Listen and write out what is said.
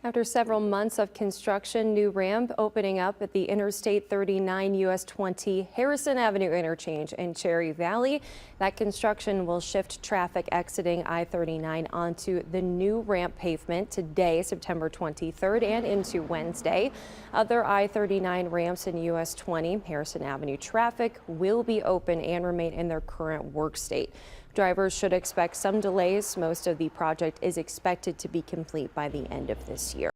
After several months of construction, new ramp opening up at the Interstate 39 U.S. 20 Harrison Avenue interchange in Cherry Valley. That construction will shift traffic exiting I-39 onto the new ramp pavement today, September 23rd, and into Wednesday. Other I-39 ramps in U.S. 20 Harrison Avenue traffic will be open and remain in their current work state. Drivers should expect some delays. Most of the project is expected to be complete by the end of this year.